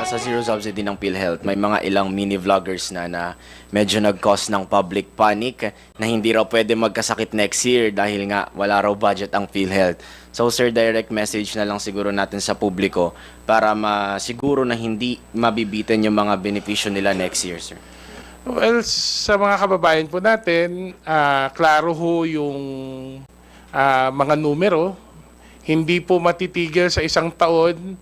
Sa zero subsidy ng PhilHealth, may mga ilang mini vloggers na medyo nag-cause ng public panic na hindi raw pwede magkasakit next year dahil nga wala raw budget ang PhilHealth. So sir, direct message na lang siguro natin sa publiko para masiguro na hindi mabibitin yung mga benepisyo nila next year, sir. Well, sa mga kababayan po natin, klaro ho yung mga numero. Hindi po matitigil sa isang taon.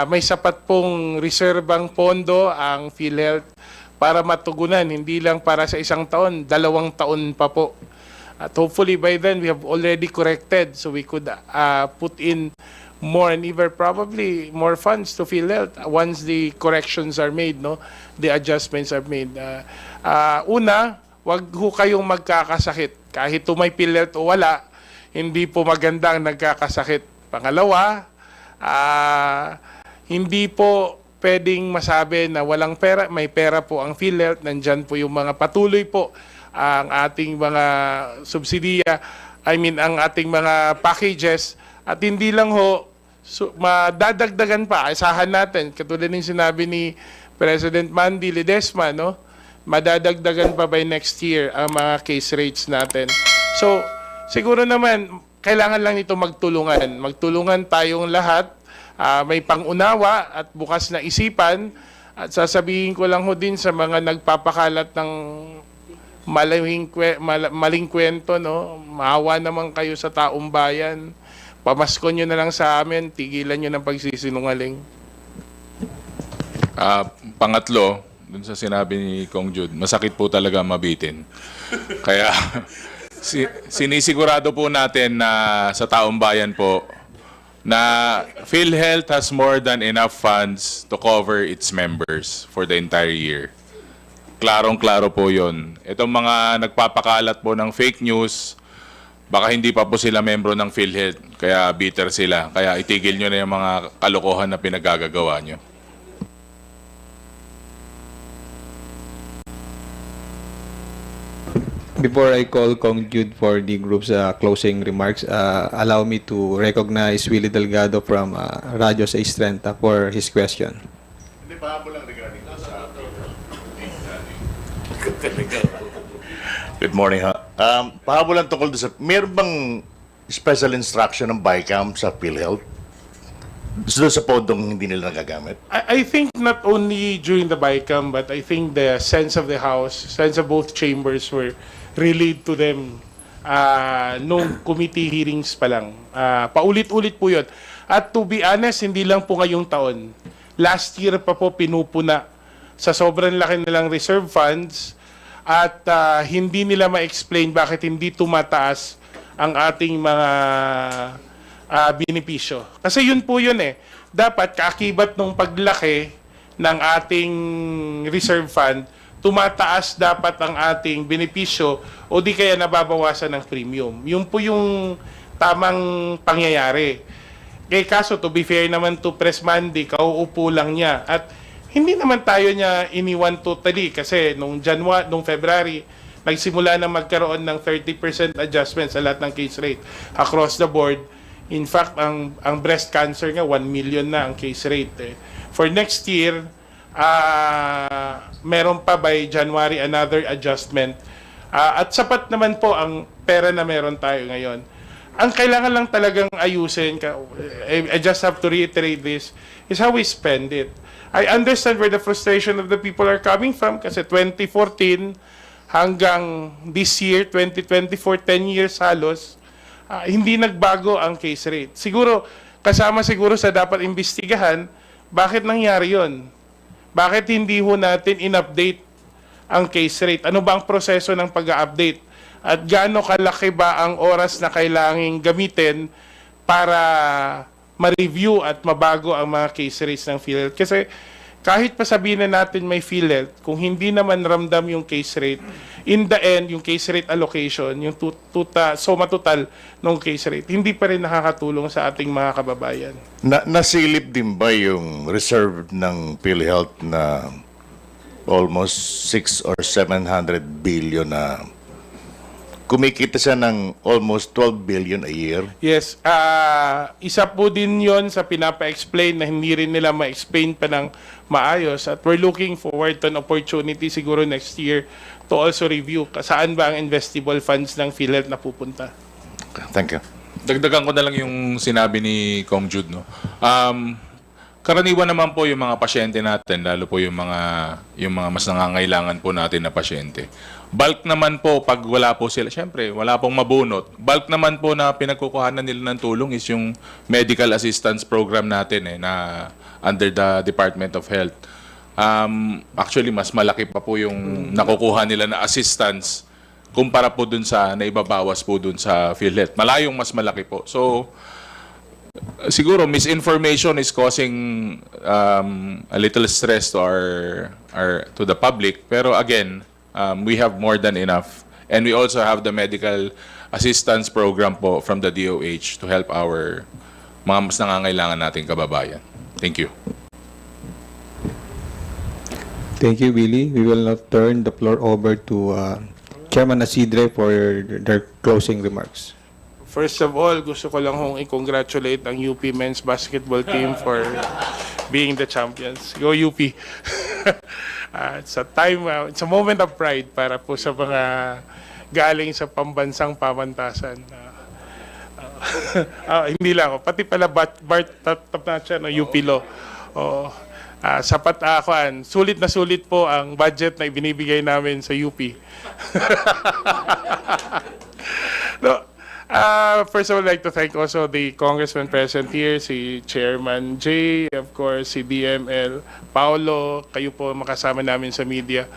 May sapat pong reserbang pondo ang PhilHealth para matugunan, hindi lang para sa isang taon, 2 taon pa po. At hopefully by then we have already corrected so we could put in more and even probably more funds to PhilHealth once the corrections are made, no? The adjustments are made. Una, wag ho kayong magkakasakit. Kahit may PhilHealth o wala, hindi po magandang nagkakasakit. Pangalawa, hindi po pwedeng masabi na walang pera. May pera po ang PhilHealth. Nandyan po yung mga patuloy po ang ating mga subsidiya, ang ating mga packages. At hindi lang ho, madadagdagan pa. Asahan natin, katulad ng sinabi ni President Mandy Ledesma, no? Madadagdagan pa by next year ang mga case rates natin. So, siguro naman, kailangan lang ito magtulungan. Magtulungan tayong lahat. May pangunawa at bukas na isipan. At sasabihin ko lang ho din sa mga nagpapakalat ng maling kwento, no? Maawa naman kayo sa taong bayan. Pamasko nyo na lang sa amin, tigilan nyo ng pagsisinungaling. Pangatlo, dun sa sinabi ni Kong Jude, masakit po talaga mabitin. Kaya sinisigurado po natin na sa taong bayan po na PhilHealth has more than enough funds to cover its members for the entire year. Klarong-klaro po yun. Itong mga nagpapakalat po ng fake news, baka hindi pa po sila membro ng PhilHealth, kaya bitter sila. Kaya itigil nyo na yung mga kalokohan na pinagagagawa nyo. Before I call Kong Jude for the group's closing remarks, allow me to recognize Willie Delgado from Radyo 630 for his question. Good morning, ha. Pahabol lang tungkol sa, meron bang special instruction ng BICAM sa PhilHealth? Doon sa podong hindi nila nagagamit? I think not only during the BICAM, but I think the sense of the House, sense of both chambers were relayed to them nung committee hearings pa lang. Paulit-ulit po yun. At to be honest, hindi lang po ngayong taon. Last year pa po pinupuna sa sobrang laki nilang reserve funds at hindi nila ma-explain bakit hindi tumataas ang ating mga benepisyo. Kasi yun po yun eh. Dapat kaakibat nung paglaki ng ating reserve fund, tumataas dapat ang ating benepisyo o di kaya nababawasan ng premium. Yun po yung tamang pangyayari. Kaya kaso, to be fair naman to Press Mandy, kauupo lang niya. At hindi naman tayo niya iniwan totally kasi nung February, nagsimula na magkaroon ng 30% adjustment sa lahat ng case rate across the board. In fact, ang breast cancer nga, 1 million na ang case rate. For next year, meron pa by January another adjustment. At sapat naman po ang pera na meron tayo ngayon. Ang kailangan lang talagang ayusin, I just have to reiterate this, is how we spend it. I understand where the frustration of the people are coming from kasi 2014 hanggang this year, 2024, 10 years halos, hindi nagbago ang case rate. Siguro, kasama siguro sa dapat imbestigahan, bakit nangyari yon? Bakit hindi ho natin in-update ang case rate? Ano ba ang proseso ng pag-update? At gaano kalaki ba ang oras na kailangang gamitin para ma-review at mabago ang mga case rates ng PhilHealth? Kasi kahit pa sabihin na natin may PhilHealth, kung hindi naman ramdam yung case rate, in the end, yung case rate allocation, yung suma total ng case rate, hindi pa rin nakakatulong sa ating mga kababayan. Nasilip din ba yung reserve ng PhilHealth na almost 600 or 700 billion na kumikita siya ng almost 12 billion a year. Yes, isa po din yon sa pinapa-explain na hindi rin nila ma-explain pa ng maayos at we're looking forward to an opportunity siguro next year to also review saan ba ang investable funds ng PhilHealth na pupunta. Thank you. Dagdagan ko na lang yung sinabi ni Kong Jude, no. Karaniwan naman po yung mga pasyente natin, lalo po yung mga mas nangangailangan po natin na pasyente. Bulk naman po pag wala po sila, syempre wala pong mabunot. Bulk naman po na pinagkukuhanan nila ng tulong is yung medical assistance program natin na under the Department of Health. Actually mas malaki pa po yung nakukuha nila na assistance kumpara po dun sa naibabawas po dun sa PhilHealth. Malayong mas malaki po. So siguro misinformation is causing a little stress to to the public, pero again, we have more than enough, and we also have the medical assistance program po from the DOH to help our mga mas nangangailangan nating kababayan. Thank you. Thank you, Willie. We will now turn the floor over to Chairman Asidre for their closing remarks. First of all, gusto ko lang hong i-congratulate ang UP men's basketball team for being the champions. Go UP! It's a moment of pride para po sa mga galing sa pambansang pamantasan. Hindi lang ako, pati pala Bart Tapnacha, no, UP Law. Sapat sulit na sulit po ang budget na ibinibigay namin sa UP. No, first of all, I'd like to thank also the congressman present here, si Chairman Jay, of course, si DML, Paolo, kayo po makasama namin sa media.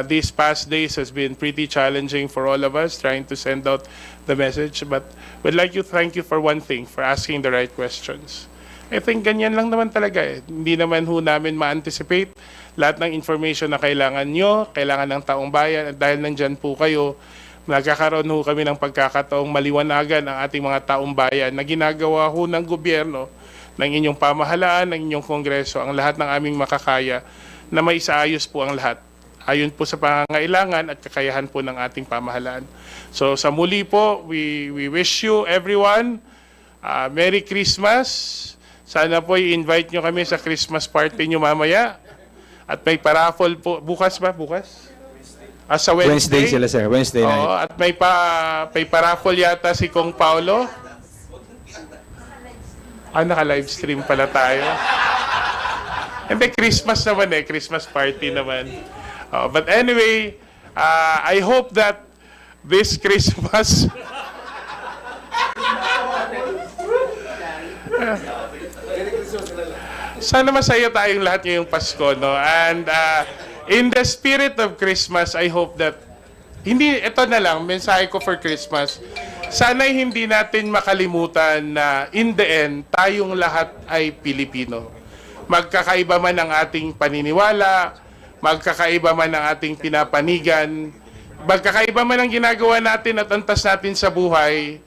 These past days has been pretty challenging for all of us trying to send out the message, but we'd like to thank you for one thing, for asking the right questions. I think ganyan lang naman talaga eh. Hindi naman ho namin ma-anticipate lahat ng information na kailangan nyo, kailangan ng taong bayan, at dahil nandyan po kayo, nagkakaroon ho kami ng pagkakataong maliwanagan ang ating mga taong bayan na ginagawa ho ng gobyerno, ng inyong pamahalaan, ng inyong kongreso, ang lahat ng aming makakaya na maisaayos po ang lahat. Ayon po sa pangangailangan at kakayahan po ng ating pamahalaan. So sa muli po, we wish you everyone Merry Christmas. Sana po i-invite nyo kami sa Christmas party nyo mamaya. At may paraffle po. Bukas ba? Bukas? Sa Wednesday Sila, sir. Wednesday night. Oo, at may paraffle yata si Kong Paulo. Naka-livestream pala tayo. Hindi, Christmas naman eh. Christmas party naman. But anyway, I hope that this Christmas... Sana masaya tayong lahat ngayong Pasko, no? And in the spirit of Christmas, I hope that ito na lang, mensahe ko for Christmas. Sana'y hindi natin makalimutan na in the end, tayong lahat ay Pilipino. Magkakaiba man ang ating paniniwala, magkakaiba man ang ating pinapanigan, magkakaiba man ang ginagawa natin at antas natin sa buhay,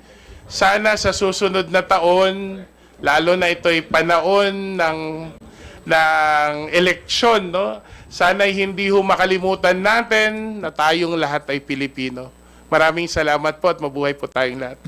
sana sa susunod na taon, lalo na ito'y panahon ng eleksyon, no? Sana'y hindi ho makalimutan natin na tayong lahat ay Pilipino. Maraming salamat po at mabuhay po tayong lahat.